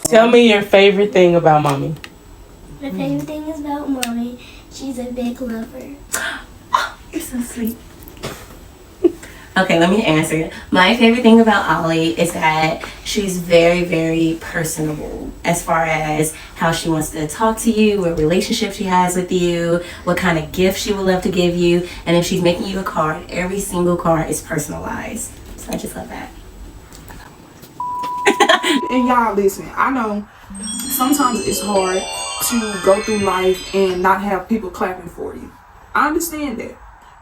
Tell me your favorite thing about mommy. My favorite thing is about mommy. She's a big lover. You're so sweet. Okay, let me answer. My favorite thing about Ollie is that she's very, very personable as far as how she wants to talk to you, what relationship she has with you, what kind of gift she would love to give you, and if she's making you a card, every single card is personalized. So I just love that. And y'all listen, I know sometimes it's hard to go through life and not have people clapping for you. I understand that.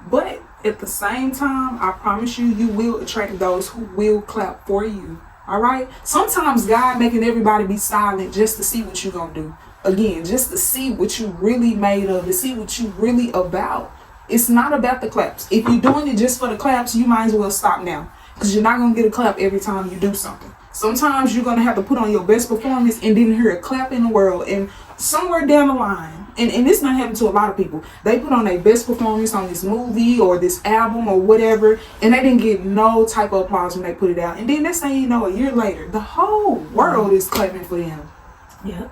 But at the same time, I promise you, you will attract those who will clap for you. All right? Sometimes God making everybody be silent just to see what you're going to do. Again, just to see what you really made of, to see what you really about. It's not about the claps. If you're doing it just for the claps, you might as well stop now. Because you're not going to get a clap every time you do something. Sometimes you're going to have to put on your best performance and then hear a clap in the world. And somewhere down the line, and this not happening to a lot of people, they put on their best performance on this movie or this album or whatever, and they didn't get no type of applause when they put it out. And then next thing you know, a year later, the whole world is clapping for them. Yep.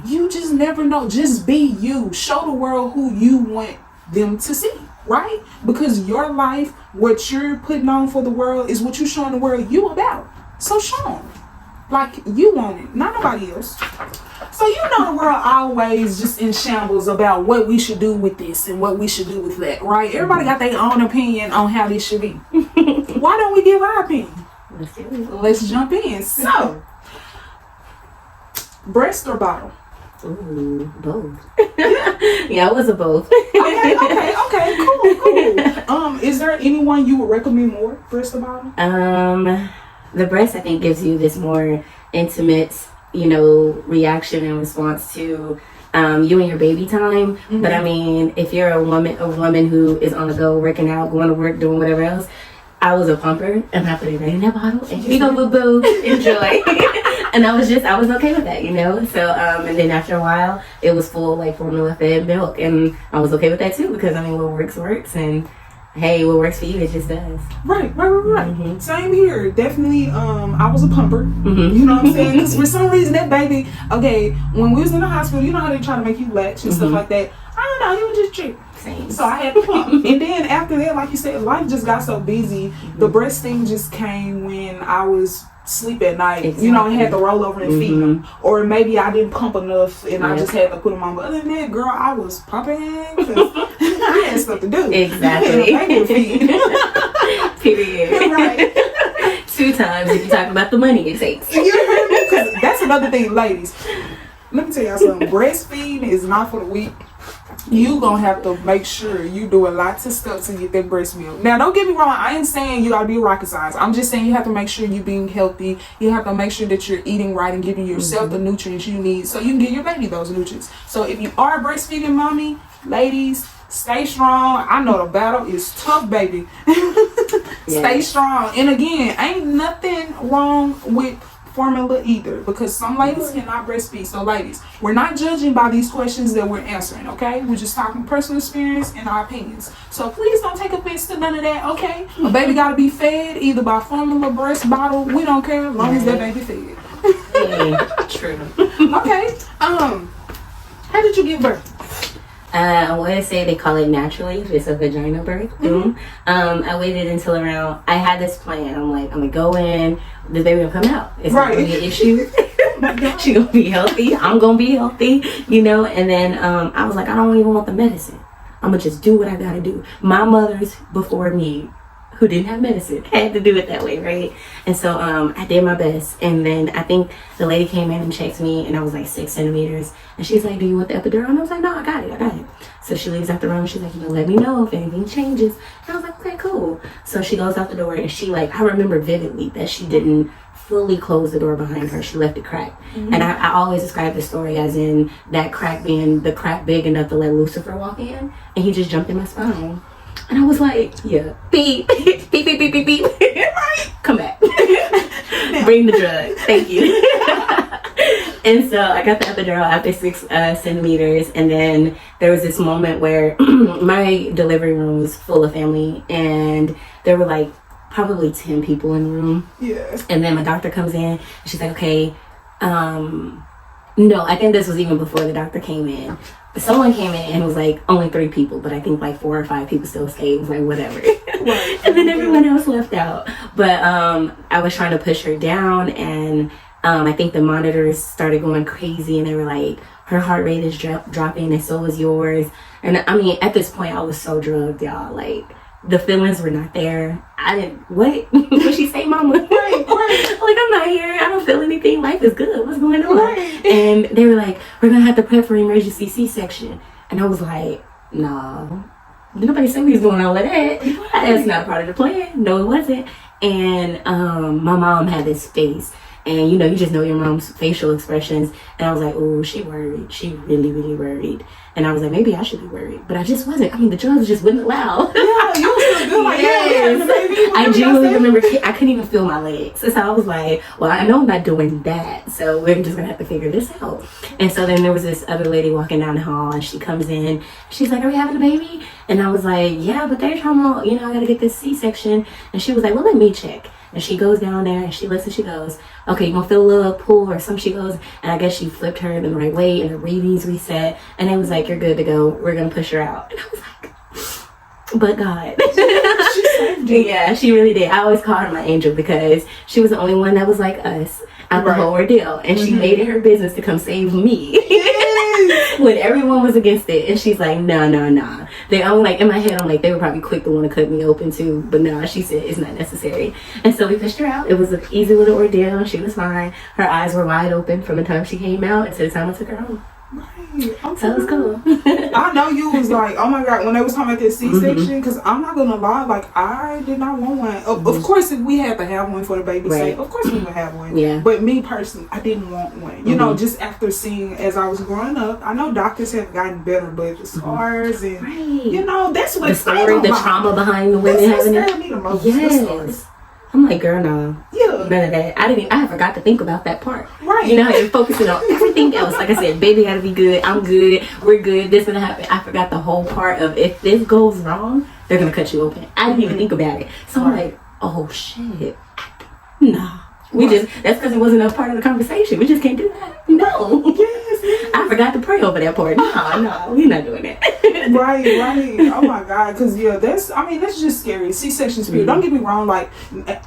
You just never know. Just be you. Show the world who you want them to see, right? Because your life, what you're putting on for the world, is what you're showing the world you about. So show them. Like you want it, not nobody else. So you know the world always just in shambles about what we should do with this and what we should do with that, right? Everybody got their own opinion on how this should be. Why don't we give our opinion? Let's jump in. So, breast or bottle? Ooh, both. Yeah, it was a both. Okay, cool. Is there anyone you would recommend more, breast or bottle? The breast, I think, gives you this more intimate, reaction and response to you and your baby time. Mm-hmm. But I mean, if you're a woman who is on the go, working out, going to work, doing whatever else, I was a pumper and I put it right in that bottle and here you go, boo boo, enjoy. And I was okay with that, So and then after a while, it was full like formula fed milk, and I was okay with that too because what works, and hey, what works for you, it just does. Right. Mm-hmm. Same here. Definitely, I was a pumper. Mm-hmm. You know what I'm saying? Because for some reason, that baby, okay, when we was in the hospital, you know how they try to make you latch and stuff like that? I don't know, he was just tripping. Same. So I had to pump. And then after that, like you said, life just got so busy. Mm-hmm. The breast thing just came when I was sleep at night, exactly. And had to roll over and feed them, or maybe I didn't pump enough and I just had to put them on. But other than that, girl, I was pumping because I had stuff to do. Exactly. Period. Right. 2 times if you're talking about the money it takes. You heard me? Because that's another thing, ladies. Let me tell y'all something. Breastfeeding is not for the weak. You gonna have to make sure you doing lots of stuff to get that breast milk. Now, don't get me wrong. I ain't saying you gotta be rocket science. I'm just saying you have to make sure you're being healthy. You have to make sure that you're eating right and giving yourself the nutrients you need so you can give your baby those nutrients. So if you are breastfeeding mommy, ladies, stay strong. I know the battle is tough, baby. Stay strong. And again, ain't nothing wrong with formula either, because some ladies cannot breastfeed. So ladies, we're not judging by these questions that we're answering, okay? We're just talking personal experience and our opinions. So please don't take offense to none of that, okay? A baby gotta be fed either by formula, breast, bottle. We don't care as long as that baby fed. True. Okay. How did you give birth? I want to say they call it naturally. It's a vagina birth. Mm-hmm. I waited until around. I had this plan. I'm like, I'm gonna go in. This baby gonna come out. It's not gonna be an issue. She gonna be healthy. I'm gonna be healthy. And then I was like, I don't even want the medicine. I'm gonna just do what I gotta do. My mothers before me, who didn't have medicine, had to do it that way, right? And so I did my best. And then I think the lady came in and checked me, and I was like 6 centimeters. And she's like, do you want the epidural? And I was like, no, I got it. So she leaves out the room. She's like, let me know if anything changes. And I was like, okay, cool. So she goes out the door, and she I remember vividly that she didn't fully close the door behind her. She left it cracked. Mm-hmm. And I always describe the story as in that crack being the crack big enough to let Lucifer walk in, and he just jumped in my spine. And I was like, yeah, beep, beep, beep, beep, beep, beep. Come back. Bring the drug. Thank you. And so I got the epidural after 6 centimeters. And then there was this moment where my delivery room was full of family. And there were probably 10 people in the room. Yeah. And then my doctor comes in. And she's like, okay, No, I think this was even before the doctor came in. Someone came in and it was like only 3 people, but I think like 4 or 5 people still stayed. It was like whatever. And then everyone else left out. But I was trying to push her down, and I think the monitors started going crazy, and they were like, her heart rate is dropping, and so was yours. And I mean, at this point, I was so drugged, y'all. Like, the feelings were not there. I didn't, what? What she say, mama? Right. Like, I'm not here. I don't feel anything. Life is good. What's going on? Right. And they were like, we're going to have to prep for emergency C-section. And I was like, no. Nobody said we was doing all of that. That's not part of the plan. No, it wasn't. And my mom had this face. And, you know, you just know your mom's facial expressions. And I was like, oh, she worried. She really, really worried. And I was like, maybe I should be worried. But I just wasn't. I mean, the drugs just wouldn't allow. Yeah, you was feeling good. Like, yes. I genuinely remember I couldn't even feel my legs. So I was like, well, I know I'm not doing that. So we're just going to have to figure this out. And so then there was this other lady walking down the hall. And she comes in. She's like, are we having a baby? And I was like, yeah, but they're talking about, you know, I got to get this C-section. And she was like, well, let me check. And she goes down there and she looks and she goes, okay, you gonna feel a little pull or something? She goes, and I guess she flipped her in the right way and her readings reset. And it was like, you're good to go. We're gonna push her out. And I was like, but God. She saved you. Yeah, she really did. I always call her my angel because she was the only one that was like us out the whole ordeal. And she made it her business to come save me. When everyone was against it. And she's like, no. They all like, in my head, I'm like, they were probably quick to want to cut me open too. But no, she said it's not necessary. And so we pushed her out. It was an easy little ordeal. She was fine. Her eyes were wide open from the time she came out until the time I took her home. Right. So it was cool. I know you was like, oh my God, when they was talking about this C-section, because I'm not gonna lie, like I did not want one. Of course, if we had to have one for the baby's sake, of course we would have one. Yeah. But me personally, I didn't want one. You know, just after seeing as I was growing up, I know doctors have gotten better, but the scars and you know, that's what the story, the trauma behind the women having it. Me the most. Yes. I'm like, girl, no. Yeah. None of that. I forgot to think about that part. Right. You know how you're focusing on everything else. Like I said, baby gotta be good. I'm good. We're good. This gonna happen. I forgot the whole part of if this goes wrong, they're gonna cut you open. I didn't even think about it. So I'm like, oh shit. Nah. That's because it wasn't a part of the conversation. We just can't do that. No. Yes. I forgot to pray over that part. No, we're not doing that. Right. Oh my God. Because that's just scary. C-sections, period. Don't get me wrong. Like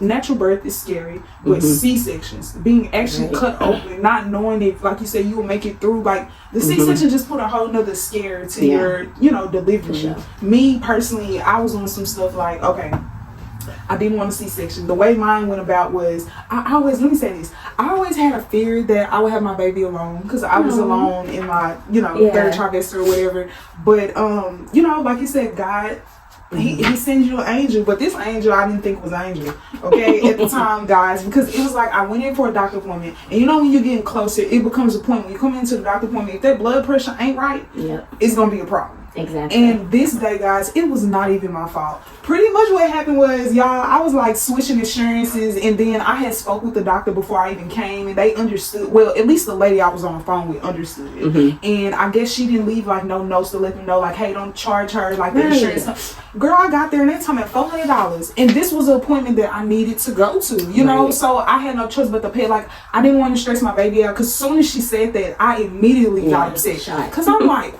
natural birth is scary, but C-sections, being actually cut open, not knowing if, like you said, you will make it through. Like the C-section just put a whole nother scare to your, delivery. Sure. Me personally, I was on some stuff like, okay, I didn't want a C-section. The way mine went about was, I always had a fear that I would have my baby alone because I was alone in my, third trimester or whatever. But, like you said, God, he sends you an angel, but this angel I didn't think was an angel, okay, at the time, guys, because it was like I went in for a doctor appointment, and when you're getting closer, it becomes a point when you come into the doctor appointment, if that blood pressure ain't right, it's going to be a problem. Exactly. And this day, guys, it was not even my fault. Pretty much what happened was, y'all, I was like switching insurances, and then I had spoke with the doctor before I even came, and they understood. Well, at least the lady I was on the phone with understood it. And I guess she didn't leave like no notes to let them know, like, hey, don't charge her like the insurance. Girl, I got there and they told me $400, and this was an appointment that I needed to go to, you know. So I had no choice but to pay. Like, I didn't want to stress my baby out because as soon as she said that, I immediately got upset because I'm like,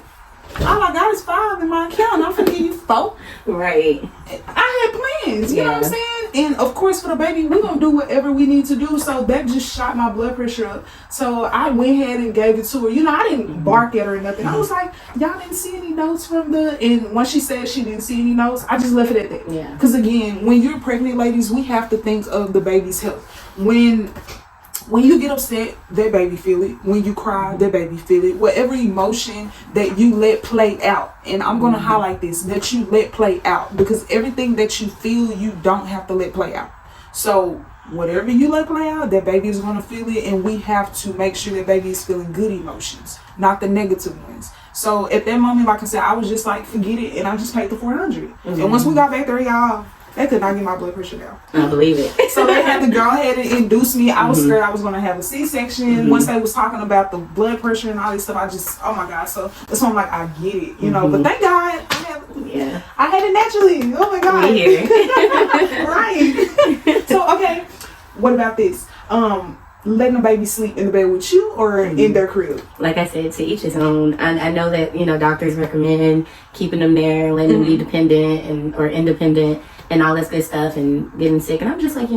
all I got is $5 in my account. I'm finna give you $4. Right. I had plans. You know what I'm saying? And of course, for the baby, we're gonna do whatever we need to do. So that just shot my blood pressure up. So I went ahead and gave it to her. I didn't bark at her or nothing. I was like, y'all didn't see any notes from and once she said she didn't see any notes, I just left it at that. Yeah. Because again, when you're pregnant, ladies, we have to think of the baby's health. When you get upset, that baby feel it. When you cry, that baby feel it. Whatever emotion that you let play out, and I'm going to highlight this, that you let play out, because everything that you feel, you don't have to let play out. So whatever you let play out, that baby is going to feel it, and we have to make sure that baby is feeling good emotions, not the negative ones. So at that moment, like I said, I was just like, forget it, and I just paid the $400. And once we got back there, y'all, they could not get my blood pressure down. I believe it. So they had to go ahead and induce me. I was scared I was going to have a C-section. Once they was talking about the blood pressure and all this stuff, I just, oh my God. So that's why I'm like, I get it, But thank God I had it naturally. Oh my God. Right. So, okay. What about this? letting the baby sleep in the bed with you or in their crib? Like I said, to each his own. I know that, doctors recommend keeping them there, letting them be dependent or independent and all this good stuff and getting sick. And I'm just like,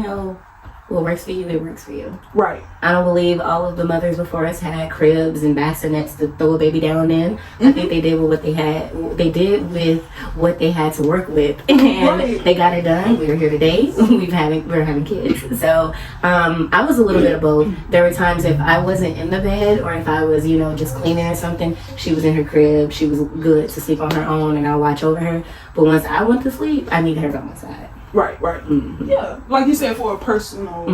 what works for you, it works for you. Right. I don't believe all of the mothers before us had cribs and bassinets to throw a baby down in. I think they did with what they had. They did with what they had to work with, and they got it done. We're here today. We're having kids. So I was a little bit of both. There were times if I wasn't in the bed or if I was, just cleaning or something, she was in her crib. She was good to sleep on her own, and I'll watch over her. But once I went to sleep, I need her by my side. Right. Yeah, like you said, for a personal.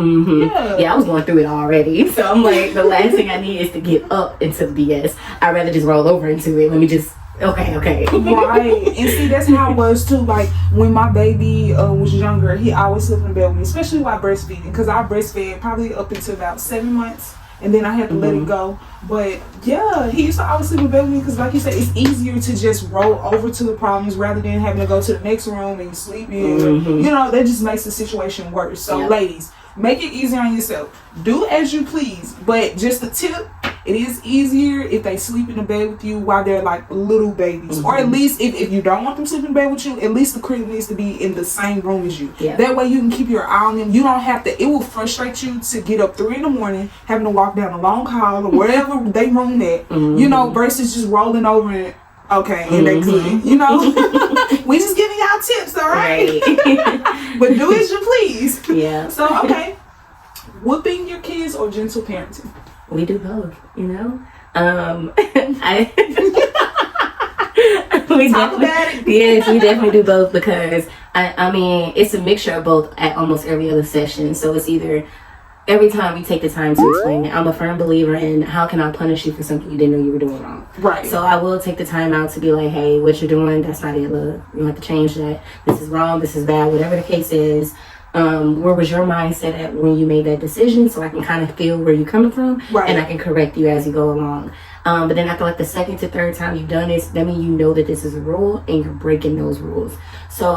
Yeah, I was going through it already, so I'm like, the last thing I need is to get up into the BS. I'd rather just roll over into it. Let me just okay. Right, and see, that's how it was too. Like when my baby was younger, he always slept in bed with me, especially while breastfeeding, because I breastfed probably up until about 7 months. And then I had to let it go. But yeah, he used to always sleep in bed with me because, like you said, it's easier to just roll over to the problems rather than having to go to the next room and sleep in. That just makes the situation worse. So, ladies, make it easier on yourself. Do as you please. But just a tip, it is easier if they sleep in the bed with you while they're like little babies. Or at least if you don't want them sleeping in bed with you, at least the crib needs to be in the same room as you. Yeah. That way you can keep your eye on them. You don't have to, it will frustrate you to get up 3 in, having to walk down a long hall or wherever they room at, versus just rolling over and and they good. We just giving y'all tips, all right? But do as you please. Yeah. So, whooping your kids or gentle parenting? We do both, Yes, we definitely do both because I mean it's a mixture of both at almost every other session. So it's either every time we take the time to explain it. I'm a firm believer in how can I punish you for something you didn't know you were doing wrong. Right. So I will take the time out to be like, hey, what you're doing, that's not it, love. You have to change that. This is wrong, this is bad, whatever the case is. Where was your mindset at when you made that decision, so I can kind of feel where you're coming from, and I can correct you as you go along. But then after like the second to third time you've done this, that means that this is a rule and you're breaking those rules. So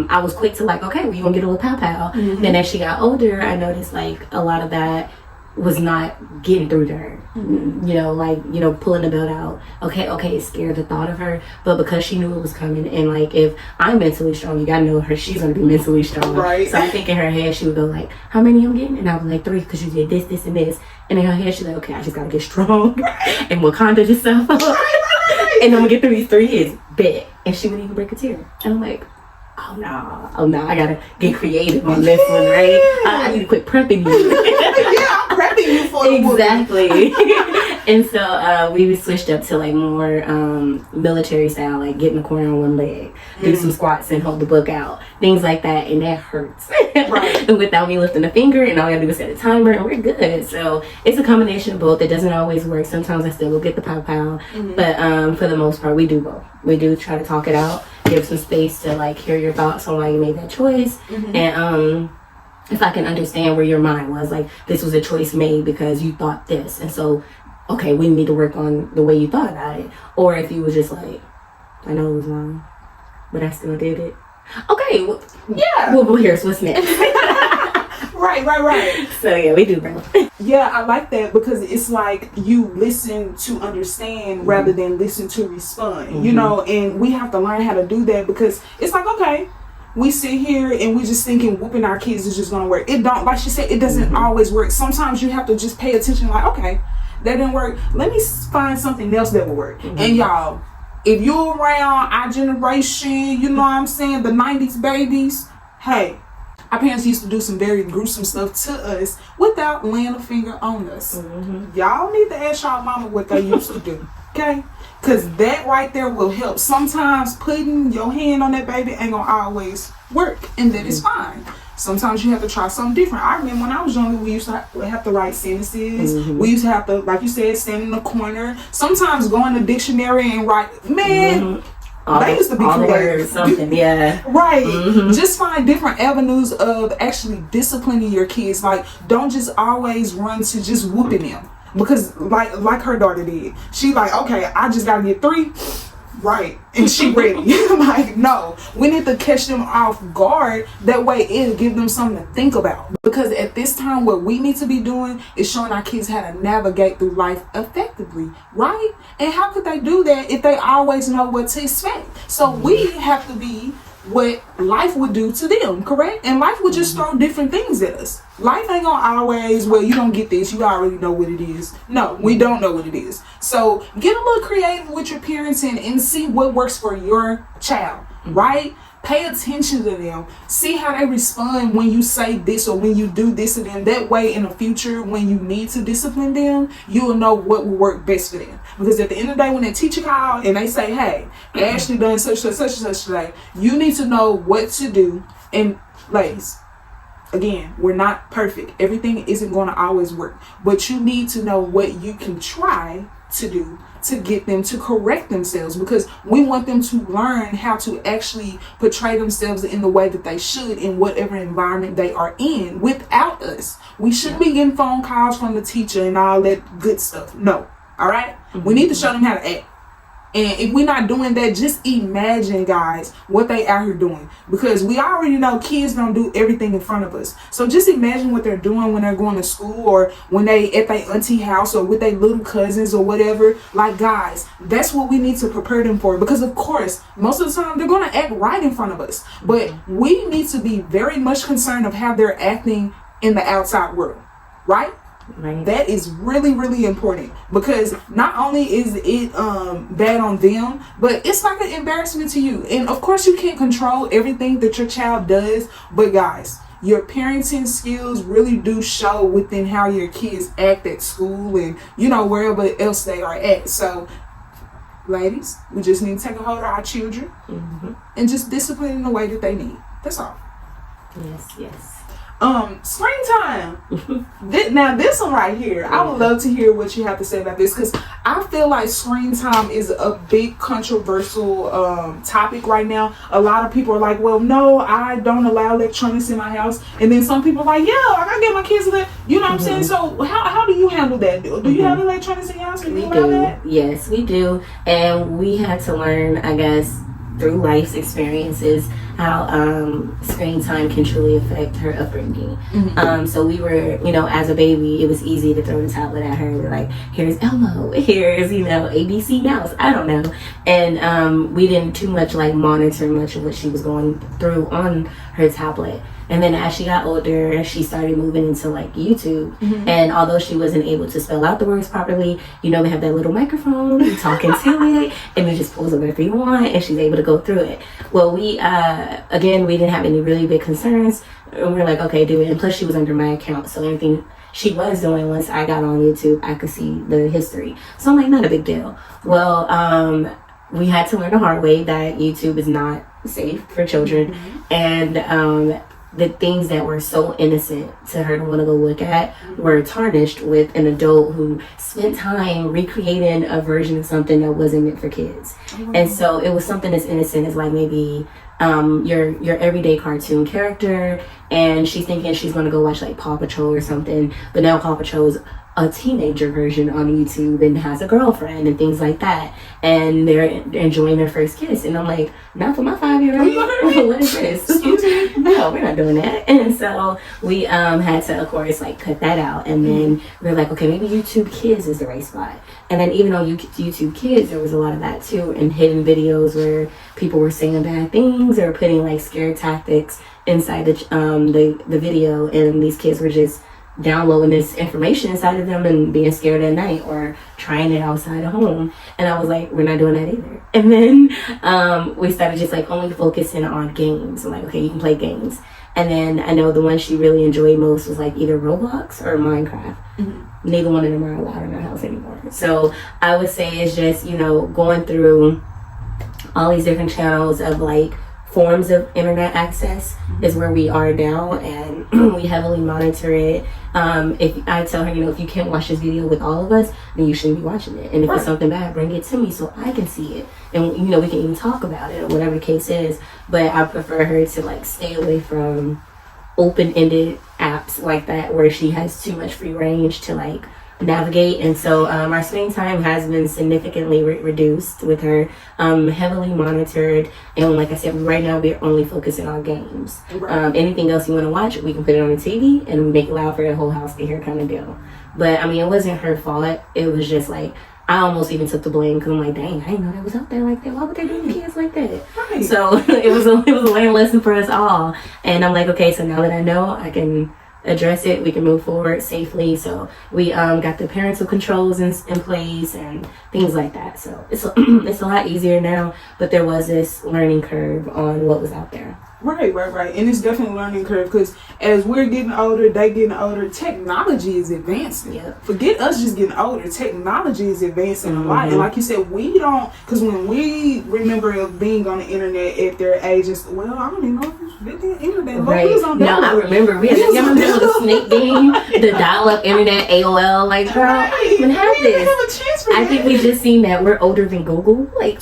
I was quick to like, okay, well, you're gonna get a little pow. Then as she got older, I noticed like a lot of that was not getting through to her. Pulling the belt out. Okay, it scared the thought of her, but because she knew it was coming, and like if I'm mentally strong, you gotta know her, she's gonna be mentally strong. Right. So I think in her head she would go like, how many I'm getting? And I was like 3 because you did this, and this. And in her head she's like, okay, I just gotta get strong and Wakanda yourself up. And I'm gonna get through these 3 years. Bet. And she wouldn't even break a tear. And I'm like, oh no, I gotta get creative on this one, right? I need to quit prepping you. I'm prepping you for the exactly. And so we switched up to like more military style, like get in the corner on one leg, do some squats and hold the book out, things like that, and that hurts. Right. Without me lifting a finger, and all I gotta do is set a timer, and we're good. So it's a combination of both. It doesn't always work. Sometimes I still go get the pow, but for the most part, we do both. We do try to talk it out, give some space to like hear your thoughts on why you made that choice, and if I can understand where your mind was, like this was a choice made because you thought this, and so okay, we need to work on the way you thought about it. Or if you was just like, I know it was wrong, but I still did it. Okay, well, well here's what's next. Right. So yeah, we do both. Yeah, I like that because it's like you listen to understand rather than listen to respond, and we have to learn how to do that because it's like, okay, we sit here and we just thinking whooping our kids is just gonna work. It don't, like she said, it doesn't always work. Sometimes you have to just pay attention, like, okay, that didn't work. Let me find something else that will work. And y'all, if you're around our generation, you know what I'm saying, the 90s babies, hey, our parents used to do some very gruesome stuff to us without laying a finger on us. Y'all need to ask y'all mama what they used to do, okay? Because that right there will help. Sometimes putting your hand on that baby ain't gonna always work, and that is fine. Sometimes you have to try something different. I remember when I was younger, we used to have to write sentences. We used to have to, like you said, stand in the corner. Sometimes go in the dictionary and write, man, they used to be creative. Something, yeah. Right. Just find different avenues of actually disciplining your kids. Like, don't just always run to just whooping them. Because like her daughter did. She like, okay, I just gotta get 3. Right, and she ready. Like, no, we need to catch them off guard. That way it'll give them something to think about. Because at this time, what we need to be doing is showing our kids how to navigate through life effectively, right? And how could they do that if they always know what to expect? So we have to be what life would do to them, correct? And life would just throw different things at us. Life ain't gonna always, well, you don't get this, you already know what it is. No, we don't know what it is. So get a little creative with your parenting and see what works for your child, right? Pay attention to them. See how they respond when you say this or when you do this to them. That way in the future, when you need to discipline them, you'll know what will work best for them. Because at the end of the day, when that teacher call and they say, hey, Ashley done such and such today, you need to know what to do. And ladies, again, we're not perfect. Everything isn't going to always work. But you need to know what you can try to do to get them to correct themselves, because we want them to learn how to actually portray themselves in the way that they should in whatever environment they are in without us. We shouldn't be getting phone calls from the teacher and all that good stuff. No. All right? We need to show them how to act. And if we're not doing that, just imagine, guys, what they out here doing. Because we already know kids don't do everything in front of us. So just imagine what they're doing when they're going to school or when they at their auntie house or with their little cousins or whatever. Like, guys, that's what we need to prepare them for. Because, of course, most of the time they're going to act right in front of us. But we need to be very much concerned of how they're acting in the outside world. Right? Right. That is really, really important, because not only is it bad on them, but it's like an embarrassment to you. And of course you can't control everything that your child does, but guys, your parenting skills really do show within how your kids act at school and, you know, wherever else they are at. So ladies, we just need to take a hold of our children and just discipline in the way that they need. That's all. Yes. Screen time. Now this one right here, I would love to hear what you have to say about this, because I feel like screen time is a big controversial topic right now. A lot of people are like, well, no, I don't allow electronics in my house, and then some people are like, yeah, I gotta get my kids that. You know what I'm saying? So how do you handle that? Do you have electronics in your house? We do. That? Yes, we do, and we had to learn, I guess, through life's experiences, how screen time can truly affect her upbringing. So we were, you know, as a baby, it was easy to throw the tablet at her. We're like, here's Elmo, here's, you know, ABC Mouse, I don't know. And we didn't too much like monitor much of what she was going through on her tablet. And then as she got older, she started moving into like YouTube. And although she wasn't able to spell out the words properly, you know, they have that little microphone, you talk into it, and it just pulls up whatever you want, and she's able to go through it. Well, we, again, we didn't have any really big concerns. And we were like, okay, do it. And plus she was under my account, so anything she was doing once I got on YouTube, I could see the history. So I'm like, not a big deal. Well, we had to learn the hard way that YouTube is not safe for children. And the things that were so innocent to her to want to go look at were tarnished with an adult who spent time recreating a version of something that wasn't meant for kids. And so it was something as innocent as like maybe your everyday cartoon character, and she's thinking she's going to go watch like Paw Patrol or something, but now Paw Patrol's a teenager version on YouTube and has a girlfriend and things like that, and they're enjoying their first kiss, and I'm like, not for my 5-year-old. What is this? No, we're not doing that. And so we had to, of course, like cut that out, and then we were like, okay, maybe YouTube Kids is the right spot. And then even on YouTube Kids, there was a lot of that too, and hidden videos where people were saying bad things or putting like scare tactics inside the video, and these kids were just downloading this information inside of them and being scared at night or trying it outside of home. And I was like, we're not doing that either. And then we started just like only focusing on games. I'm like, okay, you can play games. And then I know the one she really enjoyed most was like either Roblox or Minecraft. Neither one of them are allowed in our house anymore. So I would say it's just, you know, going through all these different channels of like forms of internet access is where we are now, and we heavily monitor it. If I tell her, you know, if you can't watch this video with all of us, then you shouldn't be watching it. And if it's something bad, bring it to me so I can see it, and you know, we can even talk about it or whatever the case is. But I prefer her to like stay away from open-ended apps like that where she has too much free range to like navigate. And so our screen time has been significantly reduced with her, heavily monitored. And like I said, right now we're only focusing on games. Anything else you want to watch, we can put it on the TV and we make it loud for the whole house to hear, kind of deal. But I mean, it wasn't her fault. It was just like, I almost even took the blame because I'm like, dang, I didn't know that was out there like that. Why would they do the kids like that? Right. So it was a learning lesson for us all. And I'm like, okay, so now that I know, I can address it. We can move forward safely. So we got the parental controls in place and things like that. So it's a lot easier now. But there was this learning curve on what was out there. Right. And it's definitely a learning curve because as we're getting older, they getting older, technology is advancing. Yep. Forget us just getting older. Technology is advancing a lot. And like you said, we don't, because when we remember being on the internet at their ages, well, I don't even know if it's the internet. Right. We was on No, I remember. We had the snake game, the dial-up internet, AOL. Like, girl, I don't even have this. I think we just seen that we're older than Google. Like,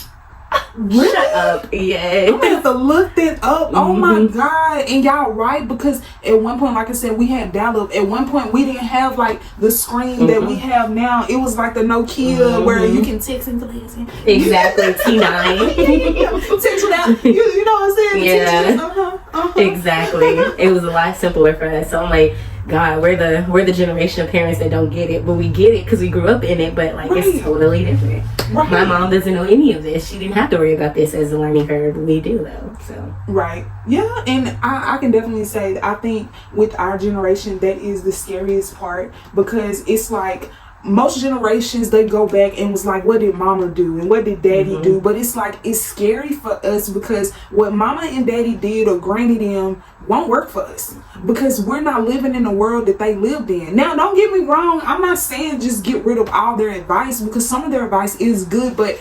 really? Shut up. Yeah. I'm gonna have to look that up. Oh my God. And y'all right, because at one point, like I said, we had dial-up. At one point we didn't have like the screen that we have now. It was like the Nokia where you can text and class. Exactly. T9. Yeah. Text without, you know what I'm saying? Yeah. Exactly. It was a lot simpler for us. So I'm like, God, we're the generation of parents that don't get it, but we get it because we grew up in it. But like, it's totally different. Right. My mom doesn't know any of this. She didn't have to worry about this as a learning curve. We do though. So right, yeah, and I can definitely say that I think with our generation that is the scariest part because it's like. Most generations they go back and was like, what did mama do and what did daddy do? But it's like it's scary for us because what mama and daddy did or granny them won't work for us because we're not living in the world that they lived in. Now don't get me wrong, I'm not saying just get rid of all their advice because some of their advice is good, but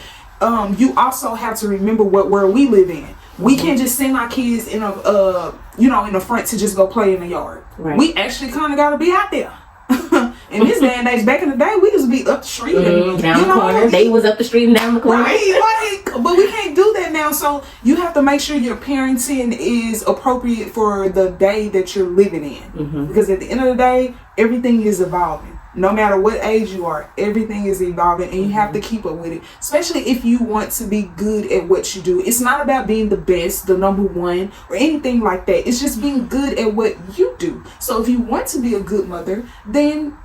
you also have to remember what world we live in. We can't just send our kids in a in the front to just go play in the yard. Right. We actually kind of got to be out there. In this day and age, back in the day, we used to be up the street and down the corner. They was up the street and down the corner. Right, but we can't do that now. So you have to make sure your parenting is appropriate for the day that you're living in. Because at the end of the day, everything is evolving. No matter what age you are, everything is evolving and you have to keep up with it. Especially if you want to be good at what you do. It's not about being the best, the number one, or anything like that. It's just being good at what you do. So if you want to be a good mother, then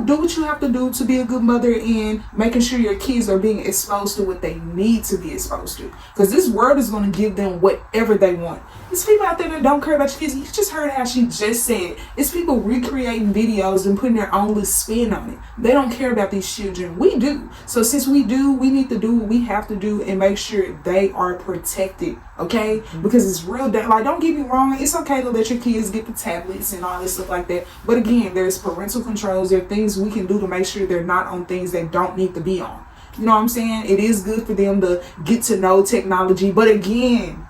do what you have to do to be a good mother and making sure your kids are being exposed to what they need to be exposed to. Because this world is going to give them whatever they want. There's people out there that don't care about your kids. You just heard how she just said. It's people recreating videos and putting their own little spin on it. They don't care about these children. We do. So since we do, we need to do what we have to do and make sure they are protected. Okay? Because it's real. Like, don't get me wrong. It's okay to let your kids get the tablets and all this stuff like that. But again, there's parental controls. There are things we can do to make sure they're not on things they don't need to be on. You know what I'm saying? It is good for them to get to know technology. But again,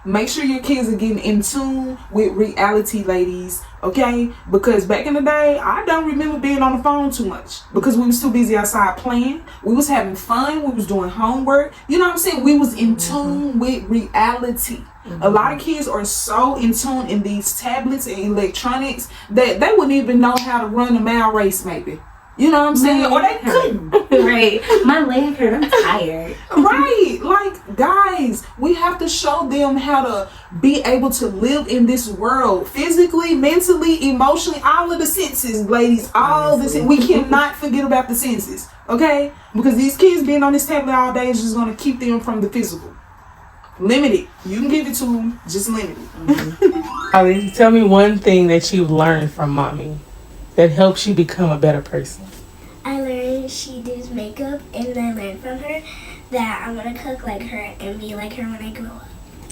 make sure your kids are getting in tune with reality, ladies. Okay? Because back in the day, I don't remember being on the phone too much. Because we was too busy outside playing. We was having fun. We was doing homework. You know what I'm saying? We was in tune with reality. A lot of kids are so in tune in these tablets and electronics that they wouldn't even know how to run a mile race maybe. You know what I'm saying? Or they couldn't. Right. My leg hurt. I'm tired. Right. Like, guys, we have to show them how to be able to live in this world. Physically, mentally, emotionally, all of the senses, ladies. All this. We cannot forget about the senses. Okay? Because these kids being on this tablet all day is just going to keep them from the physical. Limit it. You can give it to them. Just limit it. Tell me one thing that you've learned from mommy that helps you become a better person. I learned she does makeup, and I learned from her that I'm going to cook like her and be like her when I grow up.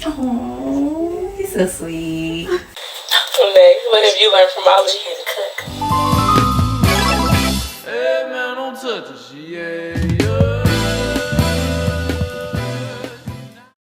Oh, you're so sweet. Next, what have you learned from Molly? She had to cook. Hey man, don't touch it. Yeah.